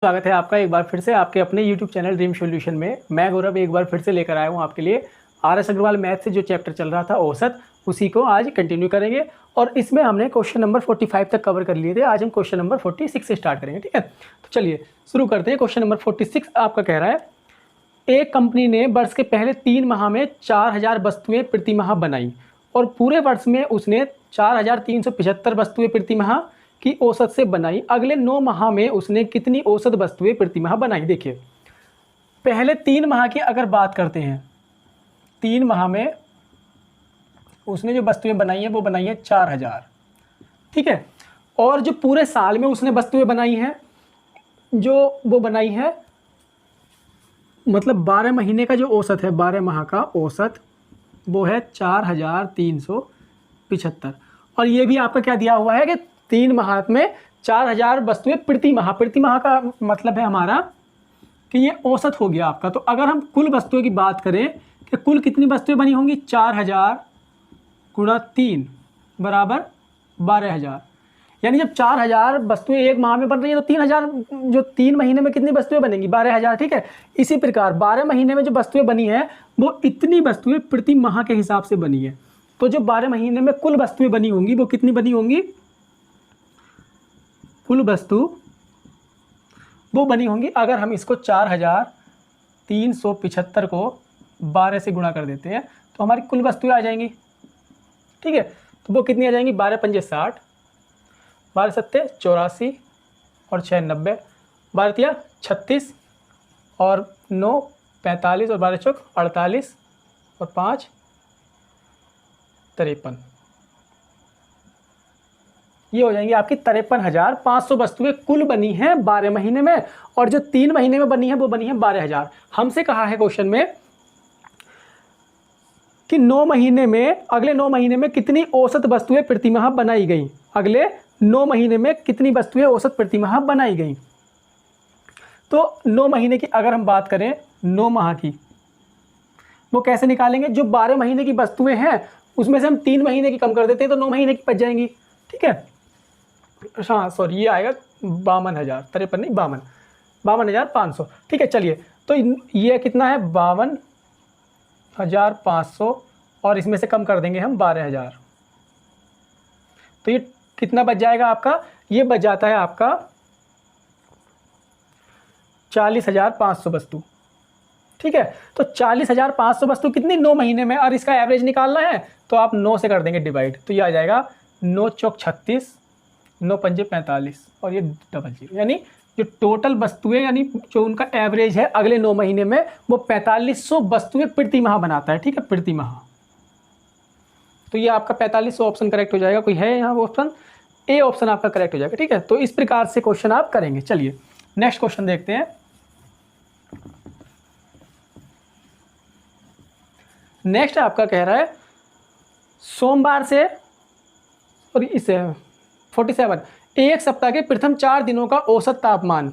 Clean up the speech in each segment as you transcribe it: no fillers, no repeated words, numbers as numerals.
स्वागत है आपका एक बार फिर से आपके अपने YouTube चैनल ड्रीम सॉल्यूशन में। मैं गौरव एक बार फिर से लेकर आया हूँ आपके लिए आर.एस. अग्रवाल मैथ से जो चैप्टर चल रहा था औसत, उसी को आज कंटिन्यू करेंगे। और इसमें हमने क्वेश्चन नंबर 45 तक कवर कर लिए थे। आज हम क्वेश्चन नंबर 46 से स्टार्ट करेंगे, ठीक है। तो चलिए शुरू करते हैं। क्वेश्चन नंबर 46 आपका कह रहा है, एक कंपनी ने वर्ष के पहले 3 माह में 4000 वस्तुएं प्रति माह बनाई और पूरे वर्ष में उसने 4375 वस्तुएं प्रति माह की औसत से बनाई। अगले 9 माह में उसने कितनी औसत वस्तुएं प्रति माह बनाई। देखिए, पहले 3 माह की अगर बात करते हैं, 3 माह में उसने जो वस्तुएं बनाई हैं वो बनाई है 4000, ठीक है। और जो पूरे साल में उसने वस्तुएं बनाई हैं, जो वो बनाई है, मतलब 12 महीने का जो औसत है, 12 माह का औसत वो है 4375। और ये भी आपका क्या दिया हुआ है कि 3 माह में 4000 वस्तुएं प्रति माह। प्रति माह का मतलब है हमारा कि ये औसत हो गया आपका। तो अगर हम कुल वस्तुओं की बात करें कि कुल कितनी वस्तुएं बनी होंगी, 4000 गुणा 3 बराबर 12000। यानी जब 4000 वस्तुएं एक माह में बन रही है तो 3000 जो 3 महीने में कितनी वस्तुएं बनेंगी, 12000, ठीक है। इसी प्रकार 12 महीने में जो वस्तुएं बनी है वो इतनी वस्तुएं प्रति माह के हिसाब से बनी है। तो जो 12 महीने में कुल वस्तुएं बनी होंगी वो कितनी बनी होंगी, कुल वस्तु वो बनी होंगी, अगर हम इसको 4375 को 12 से गुणा कर देते हैं तो हमारी कुल वस्तुएं आ जाएंगी, ठीक है। तो वो कितनी आ जाएंगी, 12 पंजे 60, 12 सत्ते 84 और 6 90, 12 तिया 36 और 9 45 और 12 चौक 48 और 5 53। ये हो जाएंगी आपकी 53,500 वस्तुएं कुल बनी हैं 12 महीने में। और जो 3 महीने में बनी है वो बनी है 12000। हमसे कहा है क्वेश्चन में कि 9 महीने में, अगले 9 महीने में कितनी औसत वस्तुएं प्रति माह बनाई गई। अगले 9 महीने में कितनी वस्तुएं औसत प्रति माह बनाई गई। तो 9 महीने की अगर हम बात करें, 9 माह की, वो कैसे निकालेंगे। जो 12 महीने की वस्तुएं हैं उसमें से हम 3 महीने की कम कर देते हैं तो 9 महीने की बच जाएंगी, ठीक है। हाँ सॉरी, ये आएगा 52,000, 53 नहीं 52,500, ठीक है। चलिए, तो ये कितना है, 52,500 और इसमें से कम कर देंगे हम 12,000, तो ये कितना बच जाएगा आपका, ये बच जाता है आपका 40,500 वस्तु, ठीक है। तो 40,500 वस्तु कितनी, 9 महीने में, और इसका एवरेज निकालना है तो आप 9 से कर देंगे डिवाइड, तो ये आ जाएगा 9 चौक 36, 9 पंजे 45 और ये 00, यानी जो टोटल वस्तुएं, यानी जो उनका एवरेज है अगले 9 महीने में वो 4500 वस्तुएं प्रति माह बनाता है, ठीक है, प्रति माह। तो ये आपका 4500 ऑप्शन करेक्ट हो जाएगा। कोई है यहाँ वो ऑप्शन, ए ऑप्शन आपका करेक्ट हो जाएगा, ठीक है। तो इस प्रकार से क्वेश्चन आप करेंगे। चलिए नेक्स्ट क्वेश्चन देखते हैं। नेक्स्ट आपका कह रहा है, सोमवार से, और इसे 47, एक सप्ताह के प्रथम 4 दिनों का औसत तापमान।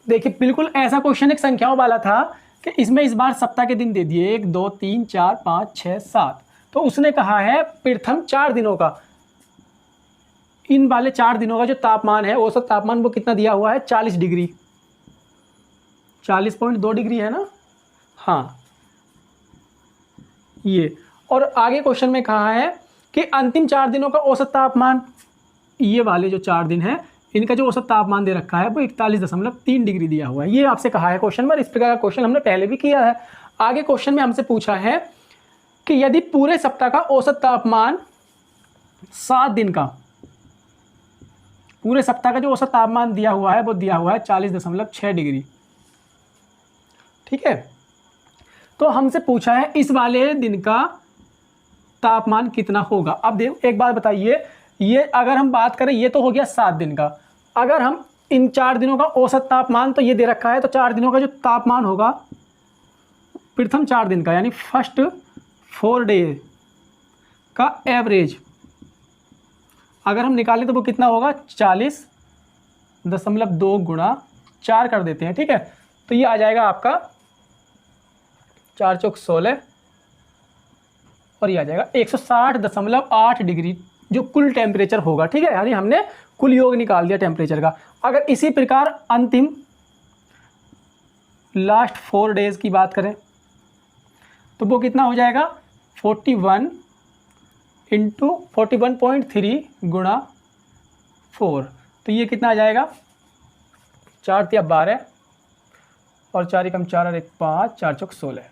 देखिए, बिल्कुल ऐसा क्वेश्चन एक संख्याओं वाला था कि इसमें इस बार सप्ताह के दिन दे दिए 1 2 3 4 5 6 7। तो उसने कहा है प्रथम 4 दिनों का, इन वाले 4 दिनों का जो तापमान है, औसत तापमान, वो कितना दिया हुआ है, 40 डिग्री, 40.2 डिग्री है ना, हाँ ये। और आगे क्वेश्चन में कहा है कि अंतिम 4 दिनों का औसत तापमान, ये वाले जो 4 दिन हैं इनका जो औसत तापमान दे रखा है वो 41.3 डिग्री दिया हुआ है। ये आपसे कहा है क्वेश्चन में। इस प्रकार का क्वेश्चन हमने पहले भी किया है। आगे क्वेश्चन में हमसे पूछा है कि यदि पूरे सप्ताह का औसत तापमान 7 दिन का, पूरे सप्ताह का जो औसत तापमान दिया हुआ है वो दिया हुआ है 40.6 डिग्री, ठीक है। तो हमसे पूछा है इस वाले दिन का तापमान कितना होगा। अब देखो एक बात बताइए, ये अगर हम बात करें, ये तो हो गया 7 दिन का। अगर हम इन 4 दिनों का औसत तापमान तो ये दे रखा है, तो 4 दिनों का जो तापमान होगा प्रथम 4 दिन का, यानी फर्स्ट 4 डे का एवरेज अगर हम निकालें तो वो कितना होगा, 40.2 गुणा 4 कर देते हैं, ठीक है। तो ये आ जाएगा आपका 4 चौक 16 और ये आ जाएगा 160.8 डिग्री जो कुल टेम्परेचर होगा, ठीक है। यानी हमने कुल योग निकाल दिया टेम्परेचर का। अगर इसी प्रकार अंतिम लास्ट 4 डेज़ की बात करें तो वो कितना हो जाएगा 41 इंटू 41.3 गुणा 4, तो ये कितना आ जाएगा 4 तिया 12 और 4 एकम 4 और 1 5, 4 चौक 16,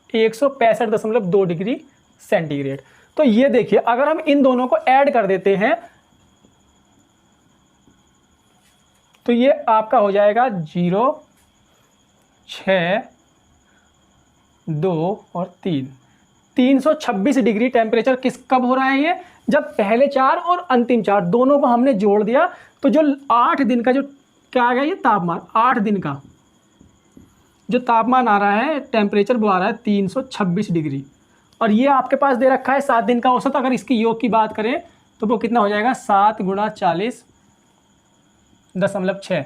165.2 डिग्री सेंटीग्रेड। तो ये देखिए अगर हम इन दोनों को ऐड कर देते हैं तो ये आपका हो जाएगा 0, 6, 2 और 3, 326 डिग्री टेम्परेचर कब हो रहा है ये, जब पहले 4 और अंतिम 4 दोनों को हमने जोड़ दिया तो जो 8 दिन का जो क्या आ गया ये तापमान, 8 दिन का जो तापमान आ रहा है टेम्परेचर वो आ रहा है 326 डिग्री। और ये आपके पास दे रखा है 7 दिन का औसत। अगर इसकी योग की बात करें तो वो कितना हो जाएगा 7 गुणा 40.6।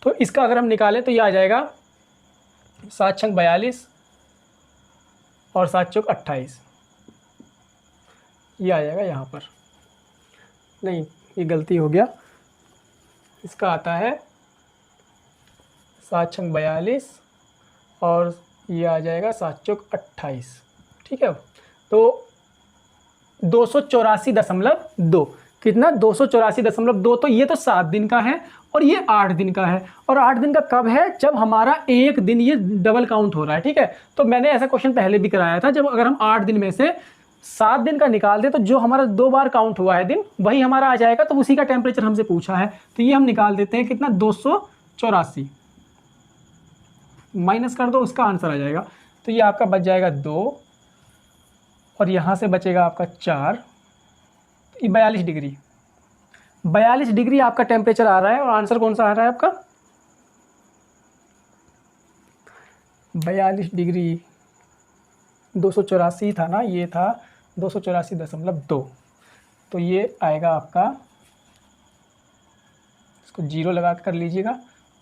तो इसका अगर हम निकालें तो ये आ जाएगा 7 छंग 42 और 7 चौक 28, ये आ जाएगा यहाँ पर, नहीं ये गलती हो गया, इसका आता है 7 छंग 42 और ये आ जाएगा 7 चौक 28, ठीक है। तो 284.2 कितना 284.2, तो ये तो 7 दिन का है और ये 8 दिन का है। और 8 दिन का कब है, जब हमारा एक दिन ये डबल काउंट हो रहा है, ठीक है। तो मैंने ऐसा क्वेश्चन पहले भी कराया था, जब अगर हम 8 दिन में से 7 दिन का निकाल दें तो जो हमारा 2 बार काउंट हुआ है दिन वही हमारा आ जाएगा, तो उसी का टेम्परेचर हमसे पूछा है। तो ये हम निकाल देते हैं कितना 284 माइनस कर दो, उसका आंसर आ जाएगा। तो ये आपका बच जाएगा 2 और यहाँ से बचेगा आपका 4, ये 42 डिग्री, 42 डिग्री आपका टेम्परेचर आ रहा है। और आंसर कौन सा आ रहा है आपका 42 डिग्री, 284 था ना, ये था 284.2, तो ये आएगा आपका, इसको 0 लगा कर लीजिएगा,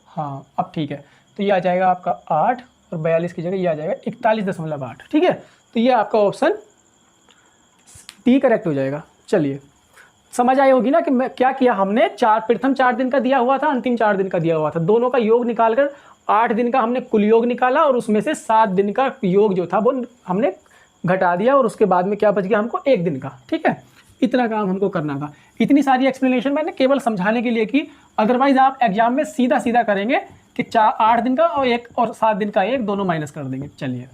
हाँ अब ठीक है। तो ये आ जाएगा आपका 8 और 42 की जगह ये आ जाएगा 41.8, ठीक है। तो ये आपका ऑप्शन डी करेक्ट हो जाएगा। चलिए समझ आई होगी ना कि मैं क्या किया, हमने प्रथम 4 दिन का दिया हुआ था, अंतिम 4 दिन का दिया हुआ था, दोनों का योग निकालकर 8 दिन का हमने कुल योग निकाला और उसमें से 7 दिन का योग जो था वो हमने घटा दिया और उसके बाद में क्या बच गया हमको 1 दिन का, ठीक है। इतना काम हमको करना था। इतनी सारी एक्सप्लेनेशन मैंने केवल समझाने के लिए की, अदरवाइज आप एग्जाम में सीधा सीधा करेंगे कि 8 दिन का और 1 और 7 दिन का 1 दोनों माइनस कर देंगे। चलिए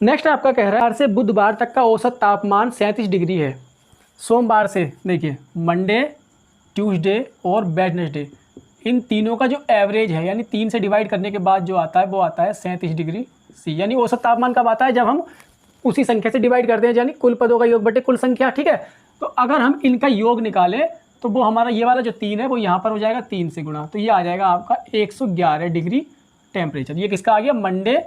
नेक्स्ट आपका कह रहा है से बुधवार तक का औसत तापमान 37 डिग्री है। सोमवार से देखिए मंडे, ट्यूसडे और वेडनेसडे, इन तीनों का जो एवरेज है यानी 3 से डिवाइड करने के बाद जो आता है वो आता है 37 डिग्री सी। यानी औसत तापमान कब आता है, जब हम उसी संख्या से डिवाइड करते हैं, यानी कुल पदों का योग बटे कुल संख्या, ठीक है। तो अगर हम इनका योग निकालें तो वो हमारा ये वाला जो 3 है वो यहाँ पर हो जाएगा 3 से गुणा, तो ये आ जाएगा आपका 111 डिग्री टेम्परेचर। ये किसका आ गया, Monday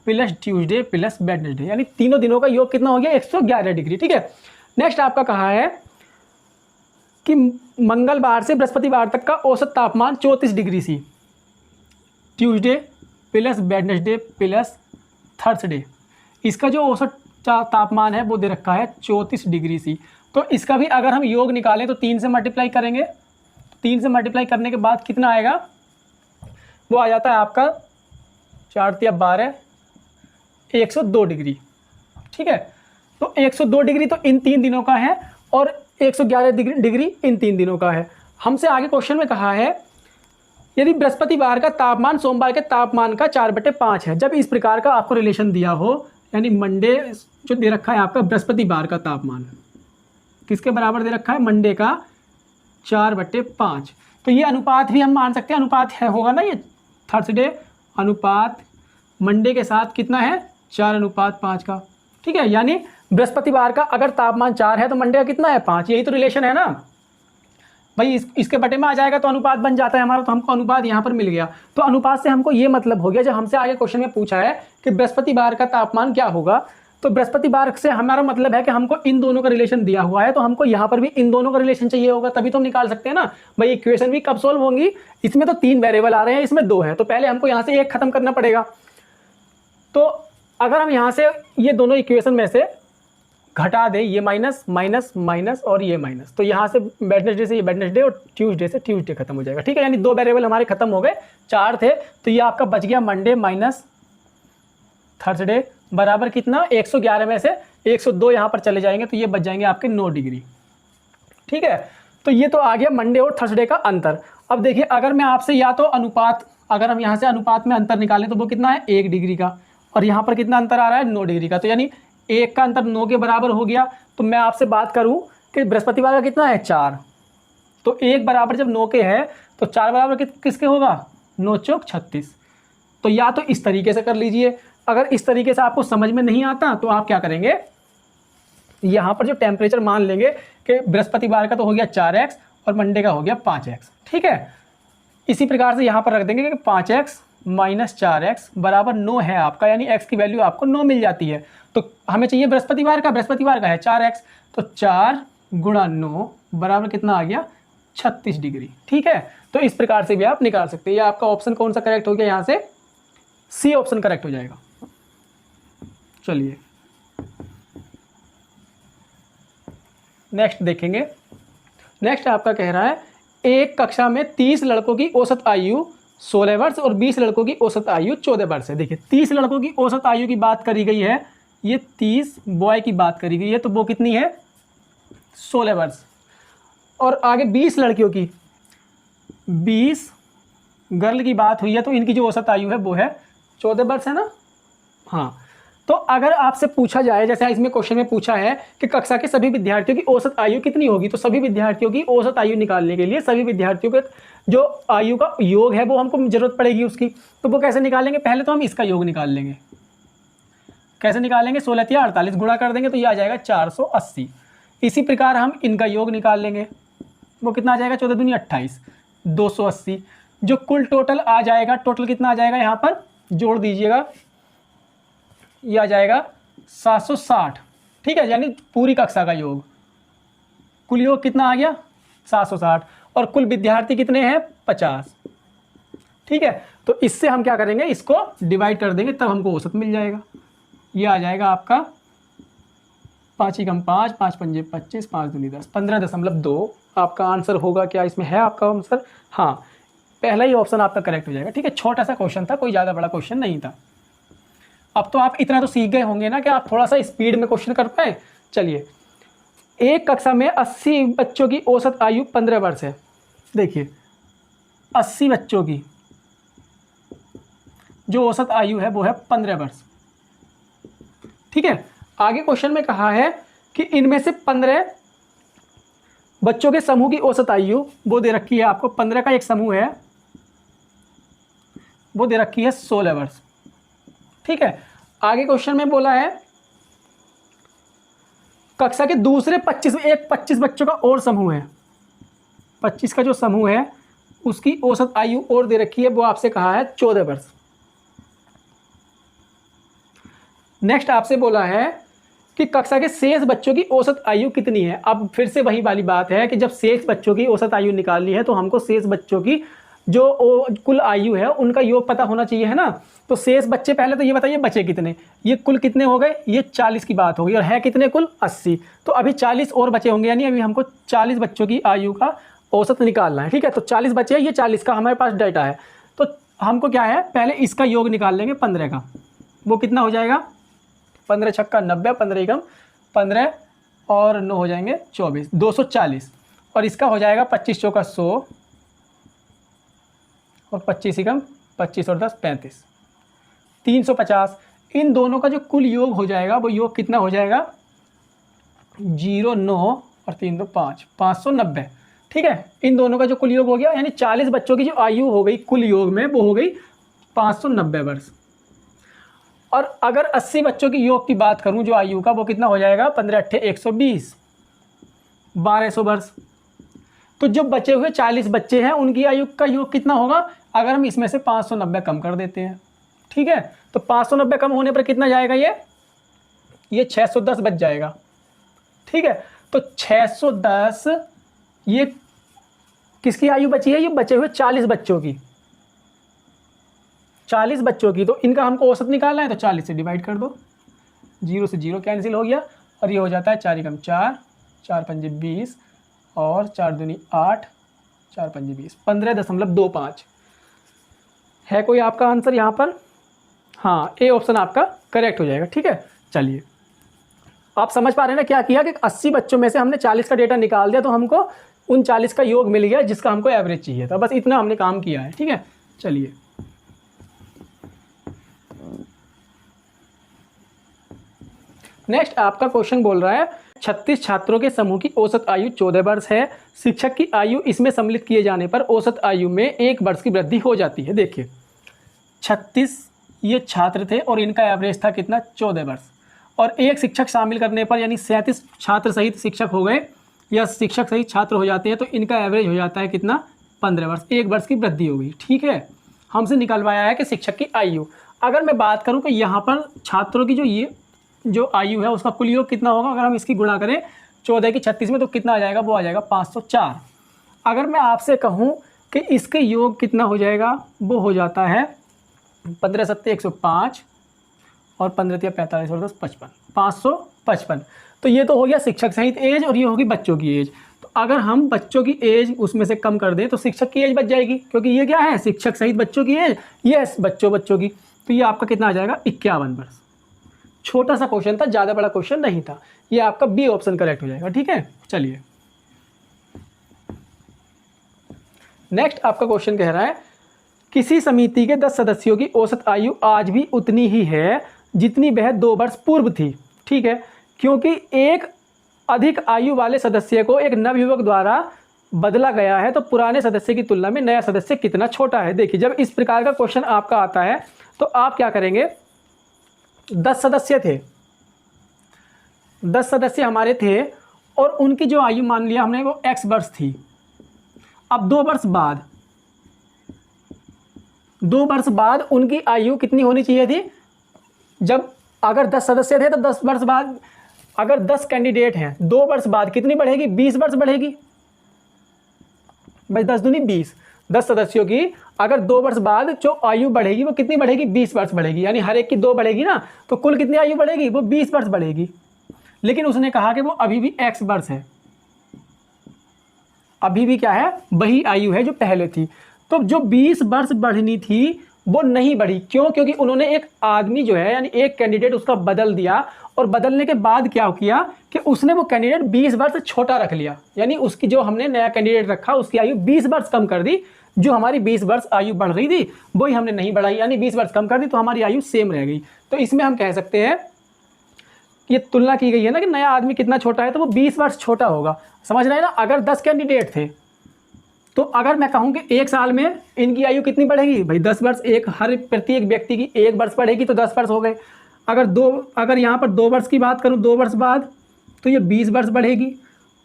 plus Tuesday plus Wednesday, यानी तीनों दिनों का योग कितना हो गया 111 डिग्री, ठीक है। नेक्स्ट आपका कहा है कि मंगलवार से बृहस्पतिवार तक का औसत तापमान 34 degree C, Tuesday plus Wednesday plus Thursday, इसका जो औसत तापमान है वो दे रखा है 34 डिग्री सी। तो इसका भी अगर हम योग निकालें तो 3 से मल्टीप्लाई करेंगे, 3 से मल्टीप्लाई करने के बाद कितना आएगा, वो आ जाता है आपका 4 तिया 12, 102 डिग्री, ठीक है। तो 102 डिग्री तो इन 3 दिनों का है और 111 डिग्री इन 3 दिनों का है। हमसे आगे क्वेश्चन में कहा है यदि बृहस्पतिवार का तापमान सोमवार के तापमान का 4/5 है, जब इस प्रकार का आपको रिलेशन दिया हो, यानी मंडे जो दे रखा है आपका बृहस्पतिवार का तापमान किसके बराबर दे रखा है, मंडे का 4/5, तो ये अनुपात भी हम मान सकते हैं, अनुपात है होगा ना, ये थर्सडे अनुपात मंडे के साथ कितना है 4:5 का, ठीक है। यानी बृहस्पतिवार का अगर तापमान 4 है तो मंडे का कितना है 5, यही तो रिलेशन है ना भाई। इसके बटे में आ जाएगा तो अनुपात बन जाता है हमारा, तो हमको अनुपात यहाँ पर मिल गया। तो अनुपात से हमको ये मतलब हो गया, जब हमसे आगे क्वेश्चन में पूछा है कि बृहस्पतिवार का तापमान क्या होगा, तो बृहस्पतिवार से हमारा मतलब है कि हमको इन दोनों का रिलेशन दिया हुआ है, तो हमको यहाँ पर भी इन दोनों का रिलेशन चाहिए होगा, तभी तो हम निकाल सकते हैं ना भाई। इक्वेशन भी कब सोल्व होंगी, इसमें तो 3 वेरिएबल आ रहे हैं, इसमें 2 है, तो पहले हमको यहाँ से 1 खत्म करना पड़ेगा। तो अगर हम यहाँ से ये दोनों इक्वेशन में से घटा दें, ये माइनस माइनस माइनस और ये माइनस, तो यहाँ से वेडनेसडे से ये वेडनेसडे और ट्यूसडे से ट्यूसडे खत्म हो जाएगा। ठीक है, यानी 2 वेरिएबल हमारे खत्म हो गए, 4 थे, तो ये आपका बच गया मंडे माइनस थर्सडे बराबर कितना, 111 में से 102 यहाँ पर चले जाएंगे, तो ये बच जाएंगे आपके 9 डिग्री। ठीक है, तो ये तो आ गया मंडे और थर्सडे का अंतर। अब देखिए, अगर मैं आपसे या तो अनुपात, अगर हम यहाँ से अनुपात में अंतर निकालें तो वो कितना है 1 डिग्री का, और यहाँ पर कितना अंतर आ रहा है 9 डिग्री का, तो यानी 1 का अंतर 9 के बराबर हो गया। तो मैं आपसे बात करूँ कि बृहस्पतिवार का कितना है 4, तो 1 बराबर जब 9 के है तो 4 बराबर किसके होगा, 9 चौक 36। तो या तो इस तरीके से कर लीजिए, अगर इस तरीके से आपको समझ में नहीं आता तो आप क्या करेंगे, यहाँ पर जो टेम्परेचर मान लेंगे कि बृहस्पतिवार का तो हो गया 4x और मंडे का हो गया 5x। ठीक है, इसी प्रकार से यहाँ पर रख देंगे कि 5x माइनस 4x बराबर 9 है आपका, यानी x की वैल्यू आपको 9 मिल जाती है। तो हमें चाहिए बृहस्पतिवार का है 4x, तो 4 गुणा 9 बराबर कितना आ गया 36 डिग्री। ठीक है, तो इस प्रकार से भी आप निकाल सकते हैं। या आपका ऑप्शन कौन सा करेक्ट हो गया, यहाँ से सी ऑप्शन करेक्ट हो जाएगा। चलिए नेक्स्ट देखेंगे। नेक्स्ट आपका कह रहा है, एक कक्षा में 30 लड़कों की औसत आयु 16 वर्ष और 20 लड़कों की औसत आयु 14 वर्ष है। देखिए 30 लड़कों की औसत आयु की बात करी गई है, ये 30 बॉय की बात करी गई है, तो वो कितनी है 16 वर्ष। और आगे 20 लड़कियों की, 20 गर्ल की बात हुई है, तो इनकी जो औसत आयु है वो है 14 वर्ष है ना। हाँ, तो अगर आपसे पूछा जाए, जैसे इसमें क्वेश्चन में पूछा है कि कक्षा के सभी विद्यार्थियों की औसत आयु कितनी होगी, तो सभी विद्यार्थियों की औसत आयु निकालने के लिए सभी विद्यार्थियों के जो आयु का योग है वो हमको जरूरत पड़ेगी उसकी। तो वो कैसे निकालेंगे, पहले तो हम इसका योग निकाल लेंगे। कैसे निकालेंगे, 16 या 48 गुणा कर देंगे तो ये आ जाएगा 480। इसी प्रकार हम इनका योग निकाल लेंगे, वो कितना आ जाएगा 14 दूनी 28, 280। जो कुल टोटल आ जाएगा, टोटल कितना आ जाएगा यहाँ पर जोड़ दीजिएगा, ये आ जाएगा 760। ठीक है, यानी पूरी कक्षा का योग, कुल योग कितना आ गया 760, और कुल विद्यार्थी कितने हैं 50। ठीक है, तो इससे हम क्या करेंगे, इसको डिवाइड कर देंगे, तब हमको औसत मिल जाएगा। ये आ जाएगा आपका 5 एकम 5, 5 पंजे 25, 5 दूनी 10, 15.2 आपका आंसर होगा। क्या इसमें है आपका आंसर, हाँ पहला ही ऑप्शन आपका करेक्ट हो जाएगा। ठीक है, छोटा सा क्वेश्चन था, कोई ज़्यादा बड़ा क्वेश्चन नहीं था। अब तो आप इतना तो सीख गए होंगे ना कि आप थोड़ा सा स्पीड में क्वेश्चन कर पाए। चलिए, एक कक्षा में 80 बच्चों की औसत आयु 15 वर्ष है। देखिए 80 बच्चों की जो औसत आयु है वो है 15 वर्ष। ठीक है, आगे क्वेश्चन में कहा है कि इनमें से 15 बच्चों के समूह की औसत आयु वो दे रखी है आपको, 15 का एक समूह है वो दे रखी है 16 वर्ष। ठीक है, आगे क्वेश्चन में बोला है कक्षा के दूसरे 25 बच्चों का और समूह है, 25 का जो समूह है उसकी औसत आयु और दे रखी है, वो आपसे कहा है 14 वर्ष। नेक्स्ट आपसे बोला है कि कक्षा के शेष बच्चों की औसत आयु कितनी है। अब फिर से वही वाली बात है कि जब शेष बच्चों की औसत आयु निकालनी है तो हमको शेष बच्चों की जो कुल आयु है उनका योग पता होना चाहिए, है ना। तो शेष बच्चे, पहले तो ये बताइए बचे कितने, ये कुल कितने हो गए, ये 40 की बात होगी, और है कितने कुल 80, तो अभी 40 और बचे होंगे, यानी अभी हमको 40 बच्चों की आयु का औसत निकालना है। ठीक है, तो 40 बचे, ये 40 का हमारे पास डाटा है, तो हमको क्या है पहले इसका योग निकाल लेंगे 15 का, वो कितना हो जाएगा 15 छक्का 90, 15 एकम 15 और 9 हो जाएंगे 24, 240, और इसका हो जाएगा 25 चौका 100 और 25 एकम 25 और 10 35, 350। इन दोनों का जो कुल योग हो जाएगा वो योग कितना हो जाएगा 0 9 और 3 2 5, 590। ठीक है, इन दोनों का जो कुल योग हो गया, यानी 40 बच्चों की जो आयु हो गई कुल योग में वो हो गई 590 वर्ष। और अगर 80 बच्चों की योग की बात करूं जो आयु का, वो कितना हो जाएगा 15 अट्ठे 120, 1200 वर्ष। तो जो बचे हुए 40 बच्चे हैं उनकी आयु का योग कितना होगा, अगर हम इसमें से 590 कम कर देते हैं। ठीक है, तो 590 कम होने पर कितना जाएगा, ये 610 बच जाएगा। ठीक है, तो 610 ये किसकी आयु बची है, ये बचे हुए 40 बच्चों की, 40 बच्चों की। तो इनका हमको औसत निकालना है, तो 40 से डिवाइड कर दो, 0 से 0 कैंसिल हो गया, और ये हो जाता है 4 एकम 4, 4 पंजे 20 और 4 दूनी 8, 4 पंजे 20, 15.25 है कोई आपका आंसर यहाँ पर? हाँ, ए ऑप्शन आपका करेक्ट हो जाएगा। ठीक है, चलिए आप समझ पा रहे हैं ना क्या किया कि 80 बच्चों में से हमने 40 का डेटा निकाल दिया, तो हमको उन 40 का योग मिल गया जिसका हमको एवरेज चाहिए था। बस इतना हमने काम किया है। ठीक है, चलिए नेक्स्ट आपका क्वेश्चन बोल रहा है 36 छात्रों के समूह की औसत आयु 14 वर्ष है। शिक्षक की आयु इसमें सम्मिलित किए जाने पर औसत आयु में 1 वर्ष की वृद्धि हो जाती है। देखिए 36 ये छात्र थे और इनका एवरेज था कितना? 14 वर्ष, और एक शिक्षक शामिल करने पर यानी 37 छात्र सहित शिक्षक हो गए या शिक्षक सहित छात्र हो जाते हैं, तो इनका एवरेज हो जाता है कितना? 15 वर्ष, 1 वर्ष की वृद्धि हो गई। ठीक है, हमसे निकलवाया है कि शिक्षक की आयु। अगर मैं बात करूं कि यहाँ पर छात्रों की जो आयु है उसका कुल योग कितना होगा, अगर हम इसकी गुणा करें 14 की 36 में तो कितना आ जाएगा? वो आ जाएगा 504। अगर मैं आपसे कहूँ कि इसके योग कितना हो जाएगा, वो हो जाता है 15 सत्ते 105 और 15 तिया 45 और 10 55, 555। तो ये तो हो गया शिक्षक सहित एज और ये होगी बच्चों की एज। तो अगर हम बच्चों की एज उसमें से कम कर दें तो शिक्षक की एज बच जाएगी, क्योंकि ये क्या है? शिक्षक सहित बच्चों की एज, ये बच्चों की। तो ये आपका कितना आ जाएगा? 51 वर्ष। छोटा सा क्वेश्चन था, ज़्यादा बड़ा क्वेश्चन नहीं था। ये आपका बी ऑप्शन करेक्ट हो जाएगा। ठीक है, चलिए नेक्स्ट आपका क्वेश्चन कह रहा है किसी समिति के 10 सदस्यों की औसत आयु आज भी उतनी ही है जितनी वह 2 वर्ष पूर्व थी। ठीक है, क्योंकि एक अधिक आयु वाले सदस्य को एक नवयुवक द्वारा बदला गया है, तो पुराने सदस्य की तुलना में नया सदस्य कितना छोटा है। देखिए जब इस प्रकार का क्वेश्चन आपका आता है तो आप क्या करेंगे? 10 सदस्य थे, 10 सदस्य हमारे थे और उनकी जो आयु मान लिया हमने वो x वर्ष थी। अब 2 वर्ष बाद उनकी आयु कितनी होनी चाहिए थी? जब अगर 10 सदस्य थे तो 10 वर्ष बाद, अगर 10 कैंडिडेट हैं 2 वर्ष बाद कितनी बढ़ेगी? 20 वर्ष बढ़ेगी भाई, 10 दूनी 20। 10 सदस्यों की अगर 2 वर्ष बाद जो आयु बढ़ेगी वो कितनी बढ़ेगी? 20 वर्ष बढ़ेगी, यानी हर एक की 2 बढ़ेगी ना, तो कुल कितनी आयु बढ़ेगी? वो 20 वर्ष बढ़ेगी। लेकिन उसने कहा कि वो अभी भी x वर्ष है, अभी भी क्या है? वही आयु है जो पहले थी। तो जो 20 वर्ष बढ़नी थी वो नहीं बढ़ी। क्यों? क्योंकि उन्होंने एक आदमी जो है यानी एक कैंडिडेट उसका बदल दिया, और बदलने के बाद क्या किया कि उसने वो कैंडिडेट 20 वर्ष छोटा रख लिया, यानी उसकी जो हमने नया कैंडिडेट रखा उसकी आयु 20 वर्ष कम कर दी। जो हमारी 20 वर्ष आयु बढ़ रही थी वही हमने नहीं बढ़ाई, यानी 20 वर्ष कम कर दी, तो हमारी आयु सेम रह गई। तो इसमें हम कह सकते हैं ये तुलना की गई है ना कि नया आदमी कितना छोटा है, तो वो 20 वर्ष छोटा होगा। समझ रहे हैं ना? अगर 10 कैंडिडेट थे तो अगर मैं कहूँ कि 1 साल में इनकी आयु कितनी बढ़ेगी भाई? 10 वर्ष, एक हर प्रत्येक व्यक्ति की 1 वर्ष बढ़ेगी, तो 10 वर्ष हो गए। अगर यहाँ पर 2 वर्ष की बात करूँ, 2 वर्ष बाद तो ये 20 वर्ष बढ़ेगी,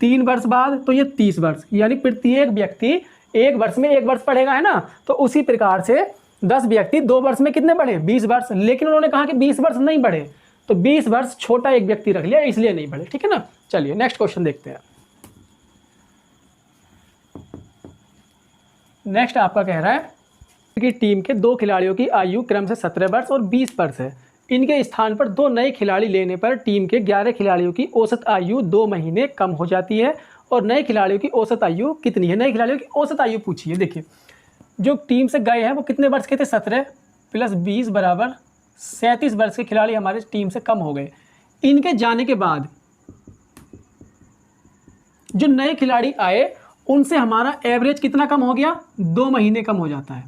3 वर्ष बाद तो ये 30 वर्ष, यानी प्रत्येक व्यक्ति 1 वर्ष में 1 वर्ष बढ़ेगा, है ना? तो उसी प्रकार से 10 व्यक्ति 2 वर्ष में कितने बढ़े? 20 वर्ष। लेकिन उन्होंने कहा कि 20 वर्ष नहीं बढ़े, तो 20 वर्ष छोटा एक व्यक्ति रख लिया, इसलिए नहीं बढ़े। ठीक है ना? चलिए नेक्स्ट क्वेश्चन देखते हैं। नेक्स्ट आपका कह रहा है कि टीम के 2 खिलाड़ियों की आयु क्रम से 17 वर्ष और 20 वर्ष है। इनके स्थान पर 2 नए खिलाड़ी लेने पर टीम के 11 खिलाड़ियों की औसत आयु 2 महीने कम हो जाती है, और नए खिलाड़ियों की औसत आयु कितनी है? नए खिलाड़ियों की औसत आयु पूछी है। देखिए जो टीम से गए हैं वो कितने वर्ष के थे? 17 + 20 = 37 वर्ष के खिलाड़ी हमारे टीम से कम हो गए। इनके जाने के बाद जो नए खिलाड़ी आए उनसे हमारा एवरेज कितना कम हो गया? 2 महीने कम हो जाता है।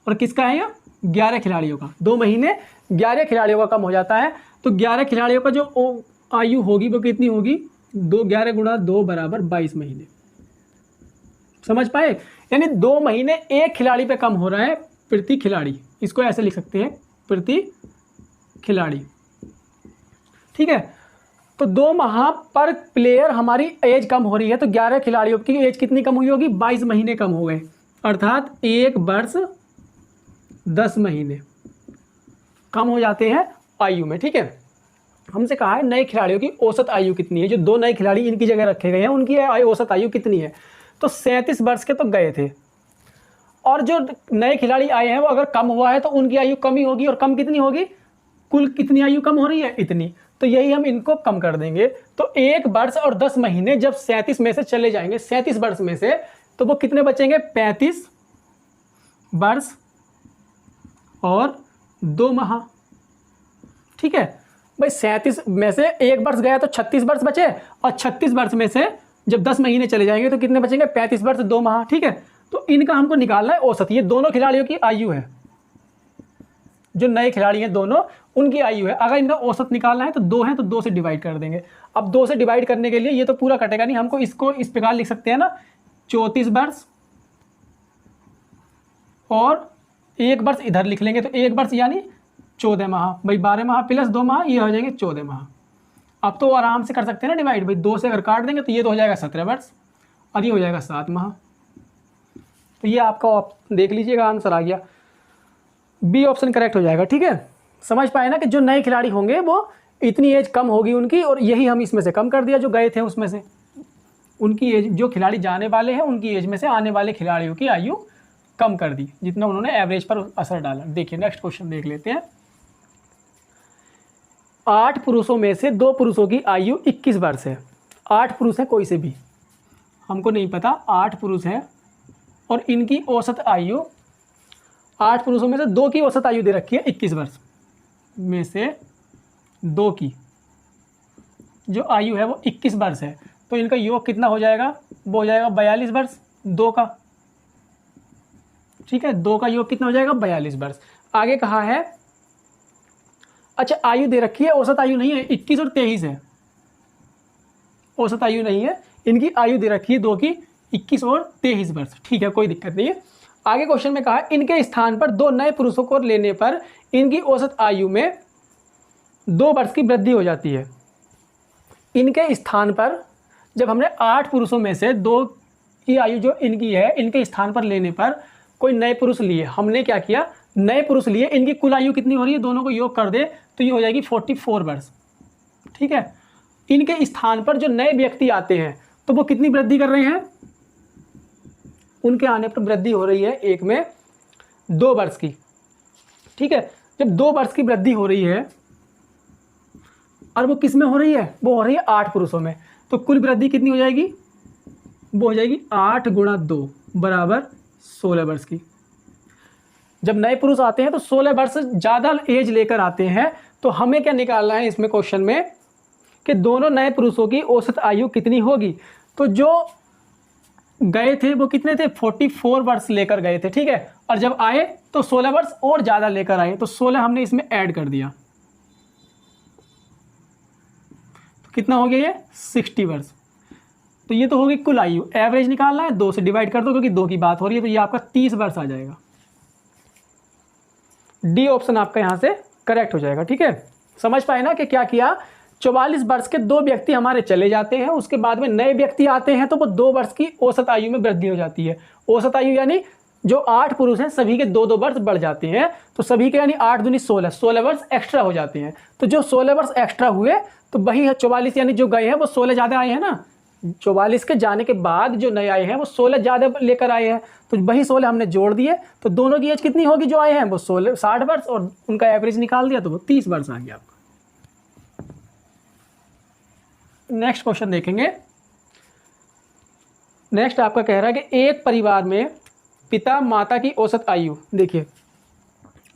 और किसका है? यह 11 खिलाड़ियों का। 2 महीने 11 खिलाड़ियों का कम हो जाता है। तो 11 खिलाड़ियों का जो आयु होगी वो कितनी होगी? 11 × 2 = 22 महीने। समझ पाए? यानी 2 महीने एक खिलाड़ी पे कम हो रहा है प्रति खिलाड़ी। इसको ऐसे लिख सकते हैं, प्रति खिलाड़ी। ठीक है, तो 2 माह पर प्लेयर हमारी एज कम हो रही है, तो 11 खिलाड़ियों की एज कितनी कम हुई होगी? 22 महीने कम हो गए, अर्थात 1 वर्ष 10 महीने कम हो जाते हैं आयु में। ठीक है, हमसे कहा है नए खिलाड़ियों की औसत आयु कितनी है। जो 2 नए खिलाड़ी इनकी जगह रखे गए हैं उनकी औसत आयु कितनी है? तो 37 वर्ष के तो गए थे, और जो नए खिलाड़ी आए हैं वो अगर कम हुआ है तो उनकी आयु कम ही होगी, और कम कितनी होगी? कुल कितनी आयु कम हो रही है? इतनी। तो यही हम इनको कम कर देंगे। तो 1 वर्ष और 10 महीने जब 37 में से चले जाएंगे, 37 वर्ष में से, तो वो कितने बचेंगे? 35 वर्ष और 2 माह। ठीक है भाई, 37 में से 1 वर्ष गया तो 36 वर्ष बचे, और 36 वर्ष में से जब 10 महीने चले जाएंगे तो कितने बचेंगे? 35 वर्ष 2 माह। ठीक है, तो इनका हमको निकालना है औसत। ये दोनों खिलाड़ियों की आयु है, जो नए खिलाड़ी हैं दोनों, उनकी आयु है। अगर इनका औसत निकालना है तो 2 है तो 2 से डिवाइड कर देंगे। अब 2 से डिवाइड करने के लिए ये तो पूरा कटेगा नहीं, हमको इसको इस प्रकार लिख सकते हैं ना, 34 वर्ष और 1 वर्ष इधर लिख लेंगे, तो 1 वर्ष यानी 14 माह। भाई 12 माह प्लस 2 माह, ये हो जाएंगे 14 माह। अब तो आराम से कर सकते हैं ना डिवाइड, भाई 2 से अगर काट देंगे तो ये तो हो जाएगा 17 वर्ष और ये हो जाएगा 7 माह। तो ये आपका देख लीजिएगा आंसर आ गया, बी ऑप्शन करेक्ट हो जाएगा। ठीक है, समझ पाए ना कि जो नए खिलाड़ी होंगे वो इतनी एज कम होगी उनकी, और यही हम इसमें से कम कर दिया जो गए थे उसमें से, उनकी एज, जो खिलाड़ी जाने वाले हैं उनकी एज में से आने वाले खिलाड़ियों की आयु कम कर दी, जितना उन्होंने एवरेज पर असर डाला। देखिए नेक्स्ट क्वेश्चन देख लेते हैं। 8 पुरुषों में से 2 पुरुषों की आयु 21 वर्ष है। 8 पुरुष हैं कोई से भी, हमको नहीं पता, 8 पुरुष हैं और इनकी औसत आयु, 8 पुरुषों में से 2 की औसत आयु दे रखी है 21 वर्ष में से 2 की जो आयु है वो 21 वर्ष है। तो इनका योग कितना हो जाएगा? वो हो जाएगा 42 वर्ष 2 का। ठीक है, 2 का योग कितना हो जाएगा? 42 वर्ष। आगे कहा है, अच्छा आयु दे रखी है, औसत आयु नहीं है, 21 और 23 है, औसत आयु नहीं है, इनकी आयु दे रखी है 2 की 21 और 23 वर्ष। ठीक है, कोई दिक्कत नहीं है। आगे क्वेश्चन में कहा है, इनके स्थान पर 2 नए पुरुषों को लेने पर इनकी औसत आयु में 2 वर्ष की वृद्धि हो जाती है। इनके स्थान पर जब हमने 8 पुरुषों में से 2 की आयु जो इनकी है, इनके स्थान पर लेने पर कोई नए पुरुष लिए, हमने क्या किया, नए पुरुष लिए, इनकी कुल आयु कितनी हो रही है, दोनों को योग कर दे तो ये हो जाएगी 44 वर्ष। ठीक है, इनके स्थान पर जो नए व्यक्ति आते हैं तो वो कितनी वृद्धि कर रहे हैं, उनके आने पर वृद्धि हो रही है एक में 2 वर्ष की। ठीक है, जब 2 वर्ष की वृद्धि हो रही है और वो किस में हो रही है, वो हो रही है 8 पुरुषों में, तो कुल वृद्धि कितनी हो जाएगी, वो हो जाएगी 8 गुणा 2 बराबर 16 वर्ष की। जब नए पुरुष आते हैं तो 16 वर्ष ज़्यादा एज लेकर आते हैं, तो हमें क्या निकालना है इसमें क्वेश्चन में कि दोनों नए पुरुषों की औसत आयु कितनी होगी। तो जो गए थे वो कितने थे, 44 वर्ष लेकर गए थे। ठीक है, और जब आए तो 16 वर्ष और ज़्यादा लेकर आए, तो 16 हमने इसमें ऐड कर दिया, तो कितना हो गया ये 60 वर्ष। तो ये तो होगी कुल आयु, एवरेज निकालना है, 2 से डिवाइड कर दो क्योंकि 2 की बात हो रही है, तो ये आपका 30 वर्ष आ जाएगा। डी ऑप्शन आपका यहाँ से करेक्ट हो जाएगा। ठीक है, समझ पाए ना कि क्या किया, 44 वर्ष के 2 व्यक्ति हमारे चले जाते हैं, उसके बाद में नए व्यक्ति आते हैं तो वो 2 वर्ष की औसत आयु में वृद्धि हो जाती है। औसत आयु यानी जो 8 पुरुष हैं सभी के 2-2 वर्ष बढ़ जाते हैं, तो सभी के यानी 8 दूनी 16 वर्ष एक्स्ट्रा हो जाते हैं। तो जो 16 वर्ष एक्स्ट्रा हुए तो वही है 44, यानी जो गए हैं वो 16 ज़्यादा आए हैं ना, 44 के जाने के बाद जो नए आए हैं वो 16 ज़्यादा लेकर आए हैं, तो वही 16 हमने जोड़ दिए, तो दोनों की एज कितनी होगी जो आए हैं वो 60 वर्ष, और उनका एवरेज निकाल दिया तो वो 30 वर्ष आ गया आपका। नेक्स्ट क्वेश्चन देखेंगे। नेक्स्ट आपका कह रहा है कि एक परिवार में पिता माता की औसत आयु, देखिए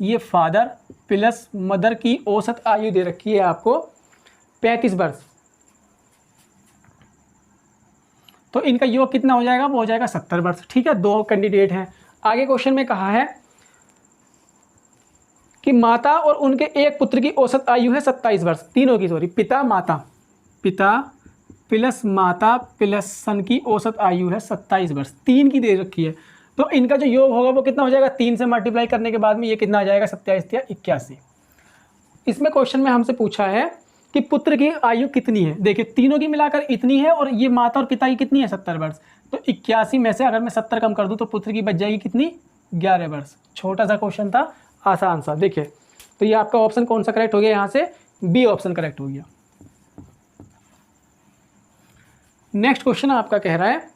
ये फादर प्लस मदर की औसत आयु दे रखी है आपको 35 वर्ष, तो इनका योग कितना हो जाएगा, वो हो जाएगा 70 वर्ष। ठीक है, 2 कैंडिडेट हैं। आगे क्वेश्चन में कहा है कि माता और उनके एक पुत्र की औसत आयु है 27 वर्ष, तीनों की, सॉरी पिता प्लस माता प्लस सन की औसत आयु है 27 वर्ष, 3 की दे रखी है, तो इनका जो योग होगा वो कितना हो जाएगा, 3 से मल्टीप्लाई करने के बाद में ये कितना आ जाएगा, 27 या 81। इसमें क्वेश्चन में हमसे पूछा है कि पुत्र की आयु कितनी है, देखिए तीनों की मिलाकर इतनी है और ये माता और पिता की कितनी है 70 वर्ष, तो 81 में से अगर मैं 70 कम कर दूं तो पुत्र की बच जाएगी कितनी, 11 वर्ष। छोटा सा क्वेश्चन था, आसान सा। देखिए तो ये आपका ऑप्शन कौन सा करेक्ट हो गया, यहाँ से बी ऑप्शन करेक्ट हो गया। नेक्स्ट क्वेश्चन आपका कह रहा है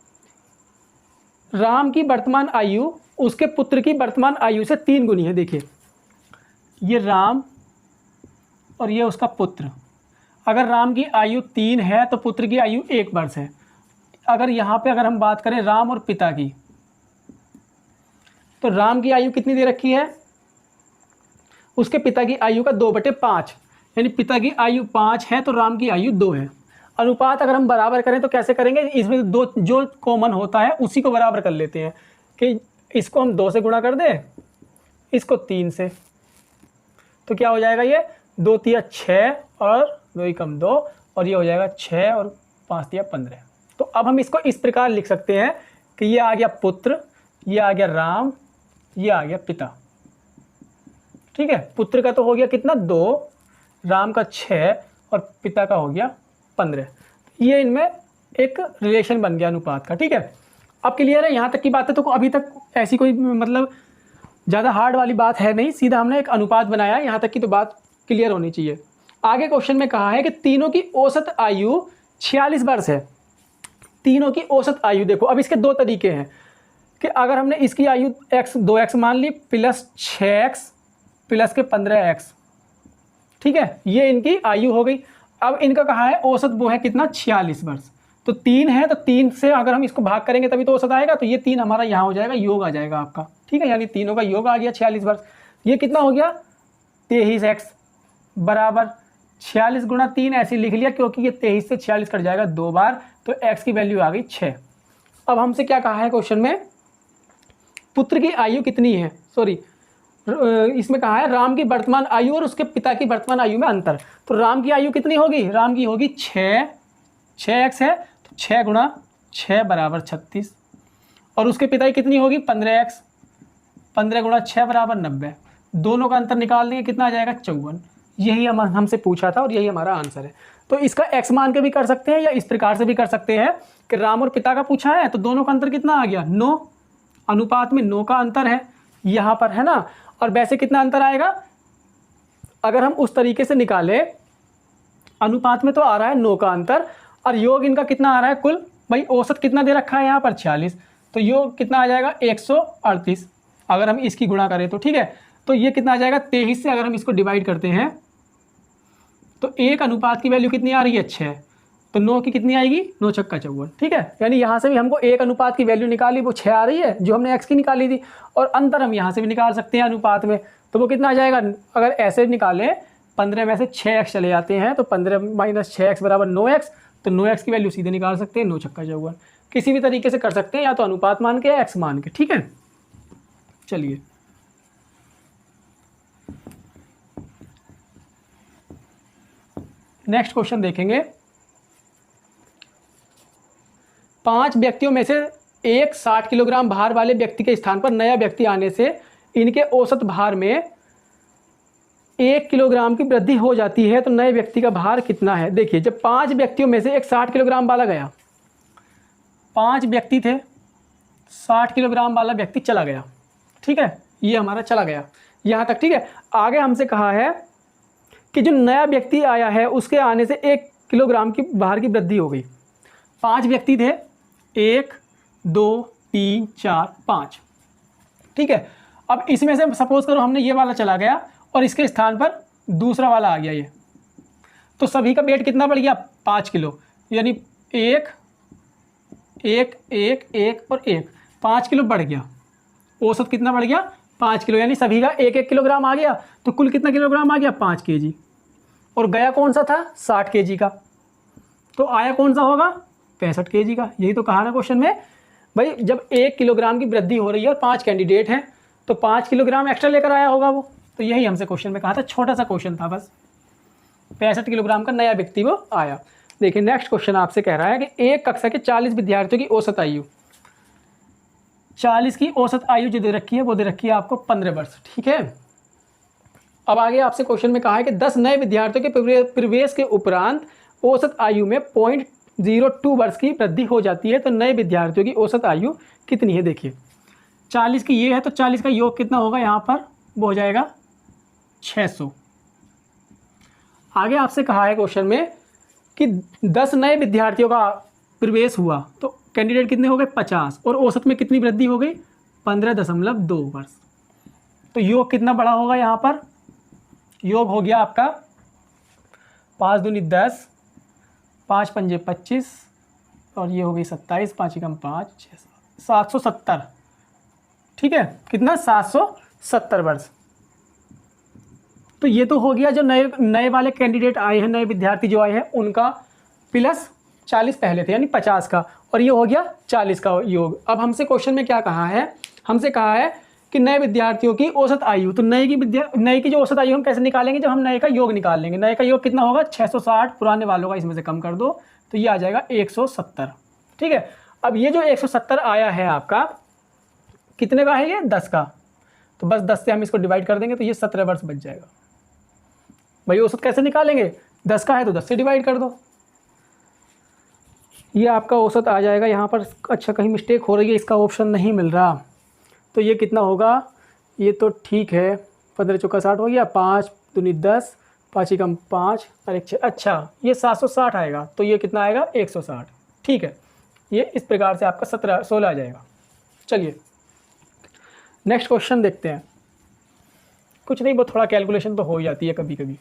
राम की वर्तमान आयु उसके पुत्र की वर्तमान आयु से 3 गुनी है। देखिए ये राम और ये उसका पुत्र, अगर राम की आयु 3 है तो पुत्र की आयु 1 वर्ष है। अगर यहाँ पे अगर हम बात करें राम और पिता की, तो राम की आयु कितनी दे रखी है, उसके पिता की आयु का 2/5, यानी पिता की आयु 5 है तो राम की आयु 2 है। अनुपात अगर हम बराबर करें तो कैसे करेंगे, इसमें दो जो कॉमन होता है उसी को बराबर कर लेते हैं कि इसको हम 2 से गुणा कर दें, इसको 3 से, तो क्या हो जाएगा, ये 2 तिया 6 और 2 कम 2, और ये हो जाएगा 6 और 5 तिया 15। तो अब हम इसको इस प्रकार लिख सकते हैं कि ये आ गया पुत्र, ये आ गया राम, ये आ गया पिता। ठीक है, पुत्र का तो हो गया कितना 2, राम का 6 और पिता का हो गया 15। ये इनमें एक रिलेशन बन गया अनुपात का। ठीक है, अब क्लियर है यहाँ तक की बात है। तो अभी तक ऐसी कोई मतलब ज़्यादा हार्ड वाली बात है नहीं, सीधा हमने एक अनुपात बनाया, यहाँ तक की तो बात क्लियर होनी चाहिए। आगे क्वेश्चन में कहा है कि तीनों की औसत आयु 46 वर्ष है। तीनों की औसत आयु देखो, अब इसके दो तरीके हैं कि अगर हमने इसकी आयु x 2x मान ली प्लस 6x प्लस के 15x, ठीक है, ये इनकी आयु हो गई। अब इनका कहा है औसत वो है कितना 46 वर्ष, तो 3 है तो 3 से अगर हम इसको भाग करेंगे तभी तो औसत आएगा, तो ये 3 हमारा यहाँ हो जाएगा, योग आ जाएगा आपका। ठीक है, यानी तीनों का योग आ गया 46 वर्ष। ये कितना हो गया 23x बराबर 46 गुणा 3 ऐसे लिख लिया, क्योंकि ये 23 से 46 कट जाएगा 2 बार, तो x की वैल्यू आ गई 6। अब हमसे क्या कहा है क्वेश्चन में, पुत्र की आयु कितनी है, सॉरी इसमें कहा है राम की वर्तमान आयु और उसके पिता की वर्तमान आयु में अंतर। तो राम की आयु कितनी होगी, राम की होगी 6x है तो 6 गुणा 6 बराबर 36, और उसके पिता की कितनी होगी 15x, 15 गुणा 6 बराबर 90। दोनों का अंतर निकाल देंगे कितना आ जाएगा 54। यही हमसे पूछा था और यही हमारा आंसर है। तो इसका x मान के भी कर सकते हैं या इस प्रकार से भी कर सकते हैं कि राम और पिता का पूछा है तो दोनों का अंतर कितना आ गया 9, अनुपात में 9 का अंतर है यहाँ पर, है ना। और वैसे कितना अंतर आएगा, अगर हम उस तरीके से निकालें, अनुपात में तो आ रहा है 9 का अंतर, और योग इनका कितना आ रहा है कुल, भाई औसत कितना दे रखा है यहाँ पर 46, तो योग कितना आ जाएगा 138 अगर हम इसकी गुणा करें तो। ठीक है, तो ये कितना आ जाएगा 23 से अगर हम इसको डिवाइड करते हैं तो एक अनुपात की वैल्यू कितनी आ रही है 6, तो 9 की कितनी आएगी 9 छक्का 54। ठीक है, यानी यहाँ से भी हमको एक अनुपात की वैल्यू निकाली, वो 6 आ रही है जो हमने x की निकाली थी, और अंतर हम यहाँ से भी निकाल सकते हैं अनुपात में, तो वो कितना आ जाएगा, अगर ऐसे निकालें 15 में से 6x चले जाते हैं तो 15 माइनस 6x बराबर 9x, तो 9x की वैल्यू सीधे निकाल सकते हैं 9 छक्का 54। किसी भी तरीके से कर सकते हैं, या तो अनुपात मान के या x मान के। ठीक है, चलिए नेक्स्ट क्वेश्चन देखेंगे। 5 व्यक्तियों में से एक 60 किलोग्राम भार वाले व्यक्ति के स्थान पर नया व्यक्ति आने से इनके औसत भार में 1 किलोग्राम की वृद्धि हो जाती है, तो नए व्यक्ति का भार कितना है। देखिए, जब 5 व्यक्तियों में से एक 60 किलोग्राम वाला गया, 5 व्यक्ति थे, 60 किलोग्राम वाला व्यक्ति चला गया। ठीक है, ये हमारा चला गया यहाँ तक। ठीक है, आगे हमसे कहा है कि जो नया व्यक्ति आया है उसके आने से 1 किलोग्राम की भार की वृद्धि हो गई। 5 व्यक्ति थे, 1 2 3 4 5। ठीक है, अब इसमें से सपोज करो हमने ये वाला चला गया और इसके स्थान पर दूसरा वाला आ गया ये, तो सभी का वेट कितना बढ़ गया 5 किलो, यानी 1 1 1 1 और 1, 5 किलो बढ़ गया। औसत कितना बढ़ गया 5 किलो, यानी सभी का 1 किलोग्राम आ गया, तो कुल कितना किलोग्राम आ गया 5 kg। और गया कौन सा था 60 kg का, तो आया कौन सा होगा 65 kg का। यही तो कहा ना क्वेश्चन में, भाई जब 1 किलोग्राम की वृद्धि हो रही है और 5 कैंडिडेट हैं तो 5 किलोग्राम एक्स्ट्रा लेकर आया होगा वो। तो यही हमसे क्वेश्चन में कहा था, छोटा सा क्वेश्चन था बस, 65 किलोग्राम का नया व्यक्ति वो आया। देखिए नेक्स्ट क्वेश्चन आपसे कह रहा है कि एक कक्षा के 40 विद्यार्थियों की औसत आयु, 40 की औसत आयु जो दे रखी है वो दे रखी है आपको 15 वर्ष। ठीक है, अब आगे आपसे क्वेश्चन में कहा है कि 10 नए विद्यार्थियों के प्रवेश के उपरांत औसत आयु में 0.02 वर्ष की वृद्धि हो जाती है, तो नए विद्यार्थियों की औसत आयु कितनी है। देखिए 40 की ये है, तो 40 का योग कितना होगा यहाँ पर, वो हो जाएगा 600। आगे आपसे कहा है क्वेश्चन में कि 10 नए विद्यार्थियों का प्रवेश हुआ, तो कैंडिडेट कितने हो गए 50, और औसत में कितनी वृद्धि हो गई 15.2 वर्ष। तो योग कितना बड़ा होगा यहाँ पर, योग हो गया आपका 5 दूनी 10, 5 पंजे 25 और ये हो गई 27, 5 एकम 5, 6, 770। ठीक है, कितना 770 वर्ष। तो ये तो हो गया जो नए नए वाले कैंडिडेट आए हैं, नए विद्यार्थी जो आए हैं उनका प्लस 40 पहले थे यानी 50 का, और ये हो गया 40 का योग। अब हमसे क्वेश्चन में क्या कहा है, हमसे कहा है कि नए विद्यार्थियों की औसत आयु। तो नए की जो औसत आयु हम कैसे निकालेंगे, जब हम नए का योग निकाल लेंगे। नए का योग कितना होगा 660, पुराने वालों का इसमें से कम कर दो तो ये आ जाएगा 170। ठीक है, अब ये जो 170 आया है आपका कितने का है, ये 10 का, तो बस 10 से हम इसको डिवाइड कर देंगे तो ये 17 वर्ष बच जाएगा। भाई औसत कैसे निकालेंगे, 10 का है तो 10 से डिवाइड कर दो, ये आपका औसत आ जाएगा यहाँ पर। अच्छा कहीं मिस्टेक हो रही है, इसका ऑप्शन नहीं मिल रहा, तो ये कितना होगा, ये तो ठीक है 15 चौका 60 हो गया, 5 दूनी 10, 5 एकम 5 और 1 6, अच्छा ये 760 आएगा, तो ये कितना आएगा 160। ठीक है, ये इस प्रकार से आपका 16 आ जाएगा। चलिए नेक्स्ट क्वेश्चन देखते हैं। कुछ नहीं, वो थोड़ा कैलकुलेशन तो हो ही जाती है कभी कभी।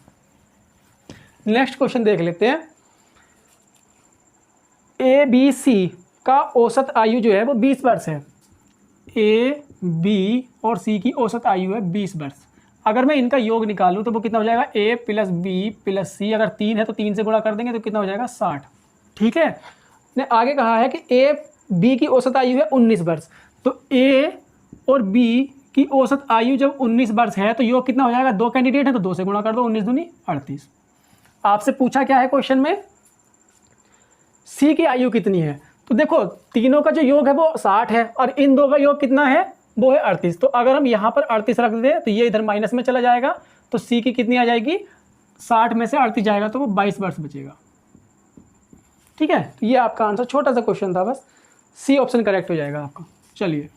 नेक्स्ट क्वेश्चन देख लेते हैं। ए बी सी का औसत आयु जो है वो 20 वर्ष है। ए बी और सी की औसत आयु है 20 वर्ष। अगर मैं इनका योग निकालूं तो वो कितना हो जाएगा, ए प्लस बी प्लस सी, अगर 3 है तो 3 से गुणा कर देंगे तो कितना हो जाएगा 60। ठीक है, ने आगे कहा है कि ए बी की औसत आयु है 19 वर्ष। तो ए और बी की औसत आयु जब 19 वर्ष है तो योग कितना हो जाएगा, 2 कैंडिडेट है तो 2 से गुणा कर दो, 19 दूनी 38। आपसे पूछा क्या है क्वेश्चन में, सी की आयु कितनी है। तो देखो तीनों का जो योग है वो 60 है और इन दो का योग कितना है, वो है 38। तो अगर हम यहाँ पर 38 रख दें तो ये इधर माइनस में चला जाएगा, तो सी की कितनी आ जाएगी, 60 में से 38 जाएगा तो वो 22 वर्ष बचेगा। ठीक है, तो ये आपका आंसर, छोटा सा क्वेश्चन था बस, सी ऑप्शन करेक्ट हो जाएगा आपका। चलिए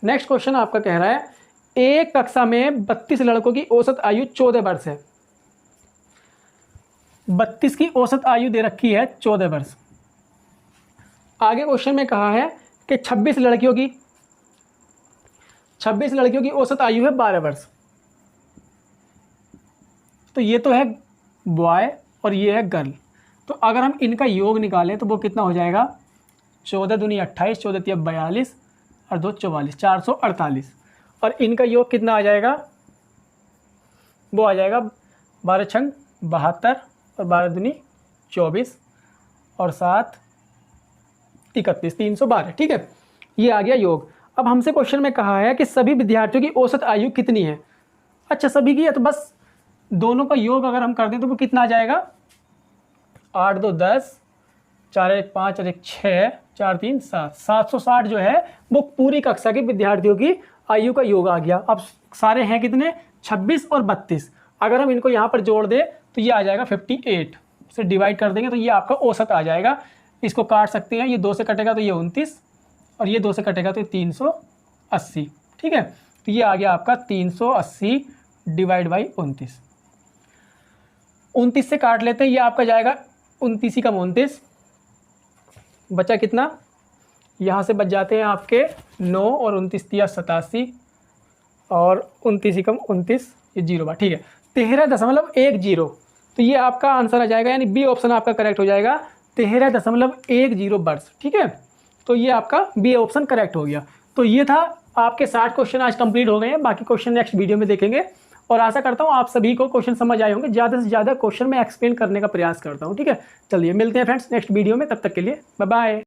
नेक्स्ट क्वेश्चन आपका कह रहा है, एक कक्षा में 32 लड़कों की औसत आयु 14 वर्ष है। 32 की औसत आयु दे रखी है 14 वर्ष। आगे क्वेश्चन में कहा है कि 26 लड़कियों की औसत आयु है 12 वर्ष। तो ये तो है बॉय और ये है गर्ल। तो अगर हम इनका योग निकालें तो वो कितना हो जाएगा, 14 दूनी 28, 14 तिया 42 और 2 44, 448। और इनका योग कितना आ जाएगा, वो आ जाएगा 12 छंग 72 और 12 दूनी 24 और 7 31, 312। ठीक है, ये आ गया योग। अब हमसे क्वेश्चन में कहा है कि सभी विद्यार्थियों की औसत आयु कितनी है। अच्छा सभी की है तो बस दोनों का योग अगर हम कर दें तो वो कितना आ जाएगा, 8 2 10, 4 1 5 और 1 6, 4 3 7, 760 जो है वो पूरी कक्षा के विद्यार्थियों की आयु का योग आ गया। अब सारे हैं कितने, 26 और 32। अगर हम इनको यहाँ पर जोड़ दें तो ये आ जाएगा 58 से डिवाइड कर देंगे तो ये आपका औसत आ जाएगा। इसको काट सकते हैं, ये 2 से कटेगा तो ये 29 और ये 2 से कटेगा तो ये 380। ठीक है, तो ये आ गया आपका 380 डिवाइड बाई 29। 29 से काट लेते हैं, ये आपका जाएगा 29 ही कम 29, बचा कितना, यहाँ से बच जाते हैं आपके 9 और 29 तिया 87 और 29 ही कम 29, ये 0 बार। ठीक है, 13.10। तो ये आपका आंसर आ जाएगा, यानी बी ऑप्शन आपका करेक्ट हो जाएगा, 13.10 वर्ष। ठीक है, तो ये आपका बी ऑप्शन करेक्ट हो गया। तो ये था आपके 60 क्वेश्चन आज कंप्लीट हो गए हैं। बाकी क्वेश्चन नेक्स्ट वीडियो में देखेंगे और आशा करता हूँ आप सभी को क्वेश्चन समझ आए होंगे। ज़्यादा से ज़्यादा क्वेश्चन मैं एक्सप्लेन करने का प्रयास करता हूँ। ठीक है, चलिए मिलते हैं फ्रेंड्स नेक्स्ट वीडियो में, तब तक के लिए बाय बाय।